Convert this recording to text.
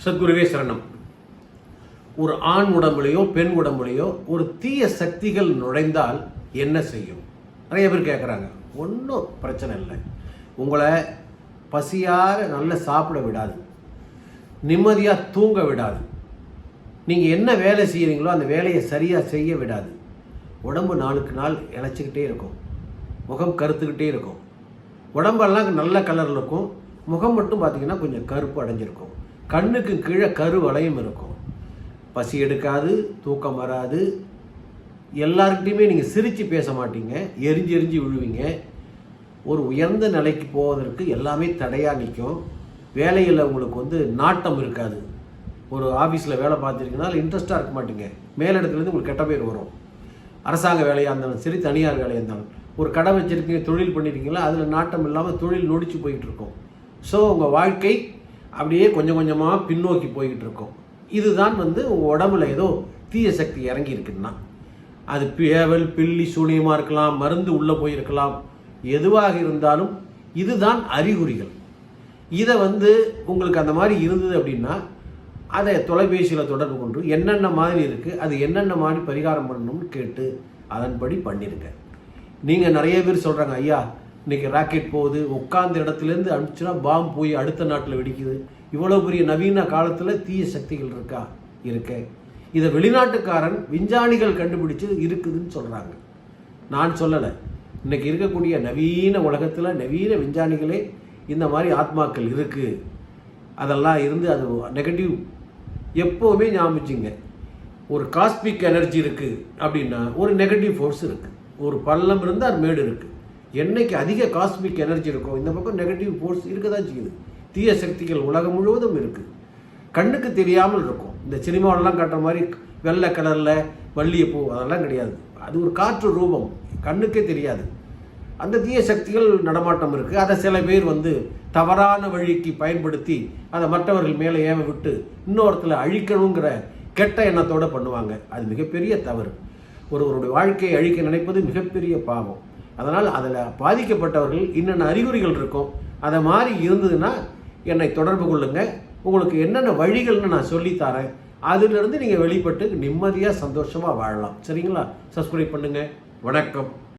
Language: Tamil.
சத்குருவே சரணம். ஒரு ஆண் உடம்புலையோ பெண் உடம்புலையோ ஒரு தீய சக்திகள் நுழைந்தால் என்ன செய்யும்? நிறைய பேர் கேட்குறாங்க. ஒன்றும் பிரச்சனை இல்லை. உங்களை பசியார நல்லா சாப்பிட விடாது, நிம்மதியாக தூங்க விடாது, நீங்கள் என்ன வேலை செய்கிறீங்களோ அந்த வேலையை சரியாக செய்ய விடாது. உடம்பு நாளுக்கு நாள் இழைச்சிக்கிட்டே இருக்கும், முகம் கருத்துக்கிட்டே இருக்கும். உடம்பெல்லாம் நல்ல கலரில் இருக்கும், முகம் மட்டும் பார்த்திங்கன்னா கொஞ்சம் கருப்பு அடைஞ்சிருக்கும். கண்ணுக்கு கீழே கரு வளையம் இருக்கும். பசி எடுக்காது, தூக்கம் வராது. எல்லாருக்கிட்டையுமே நீங்கள் சிரித்து பேச மாட்டீங்க, எரிஞ்சு எரிஞ்சு விழுவீங்க. ஒரு உயர்ந்த நிலைக்கு போவதற்கு எல்லாமே தடையாக நிற்கும். வேலையில் உங்களுக்கு நாட்டம் இருக்காது. ஒரு ஆஃபீஸில் வேலை பார்த்துருக்கீங்கன்னா இன்ட்ரெஸ்ட்டாக இருக்க மாட்டீங்க. மேலிடத்துலேருந்து உங்களுக்கு கெட்ட பேர் வரும். அரசாங்க வேலையாக இருந்தாலும் சரி, தனியார் வேலையாக இருந்தாலும். ஒரு கடை வச்சுருக்கீங்க, தொழில் பண்ணியிருக்கீங்களா, அதில் நாட்டம் இல்லாமல் தொழில் நொடிச்சு போயிட்டு இருக்கும். ஸோ உங்கள் வாழ்க்கை அப்படியே கொஞ்சம் கொஞ்சமாக பின்னோக்கி போய்கிட்டு இருக்கும். இதுதான் உங்கள் உடம்புல ஏதோ தீய சக்தி இறங்கி இருக்குன்னா, அது ஏவல் பில்லி சூனியமாக இருக்கலாம், மருந்து உள்ளே போயிருக்கலாம், எதுவாக இருந்தாலும் இதுதான் அறிகுறிகள். இதை உங்களுக்கு அந்த மாதிரி இருந்தது அப்படின்னா அதை தொலைபேசியில் தொடர்பு கொண்டு என்னென்ன மாதிரி இருக்குது, அது என்னென்ன மாதிரி பரிகாரம் பண்ணணும்னு கேட்டு அதன்படி பண்ணிடுங்க. நீங்கள் நிறைய பேர் சொல்கிறாங்க, ஐயா இன்றைக்கி ராக்கெட் போகுது, உட்கார்ந்த இடத்துலேருந்து அனுப்பிச்சுன்னா பாம்பு போய் அடுத்த நாட்டில் வெடிக்குது. இவ்வளோ பெரிய நவீன காலத்தில் தீய சக்திகள் இருக்க இதை வெளிநாட்டுக்காரன் விஞ்ஞானிகள் கண்டுபிடிச்சு இருக்குதுன்னு சொல்கிறாங்க. நான் சொல்லலை. இன்றைக்கி இருக்கக்கூடிய நவீன உலகத்தில் நவீன விஞ்ஞானிகளே இந்த மாதிரி ஆத்மாக்கள் இருக்குது, அதெல்லாம் இருந்து அது நெகட்டிவ். எப்போவுமே ஞாபகிச்சுங்க, ஒரு காஸ்மிக் எனர்ஜி இருக்குது அப்படின்னா ஒரு நெகட்டிவ் ஃபோர்ஸ் இருக்குது. ஒரு பள்ளம் இருந்தால் அது மேடு இருக்குது. என்னைக்கு அதிக காஸ்மிக் எனர்ஜி இருக்கோ இந்த பக்கம் நெகட்டிவ் ஃபோர்ஸ் இருக்க தான் செய்யுது. தீய சக்திகள் உலகம் முழுவதும் இருக்குது. கண்ணுக்கு தெரியாமல் இருக்கும். இந்த சினிமாவெல்லாம் காட்டுற மாதிரி வெள்ளை கலரில் வள்ளியப்பூ அதெல்லாம் கிடையாது. அது ஒரு காற்று ரூபம், கண்ணுக்கே தெரியாது. அந்த தீய சக்திகள் நடமாட்டம் இருக்குது. அதை சில பேர் தவறான வழிக்கு பயன்படுத்தி அதை மற்றவர்கள் மேலே ஏவ விட்டு இன்னொருத்தில் அழிக்கணுங்கிற கெட்ட எண்ணத்தோடு பண்ணுவாங்க. அது மிகப்பெரிய தவறு. ஒருவருடைய வாழ்க்கையை அழிக்க நினைப்பது மிகப்பெரிய பாவம். அதனால் அதில் பாதிக்கப்பட்டவர்கள் என்னென்ன அறிகுறிகள் இருக்கும், அதை மாதிரி இருந்ததுன்னா என்னை தொடர்பு கொள்ளுங்கள். உங்களுக்கு என்னென்ன வழிகள்னு நான் சொல்லித்தரேன். அதிலிருந்து நீங்கள் வெளிப்பட்டு நிம்மதியாக சந்தோஷமாக வாழலாம். சரிங்களா? சப்ஸ்கிரைப் பண்ணுங்கள். வணக்கம்.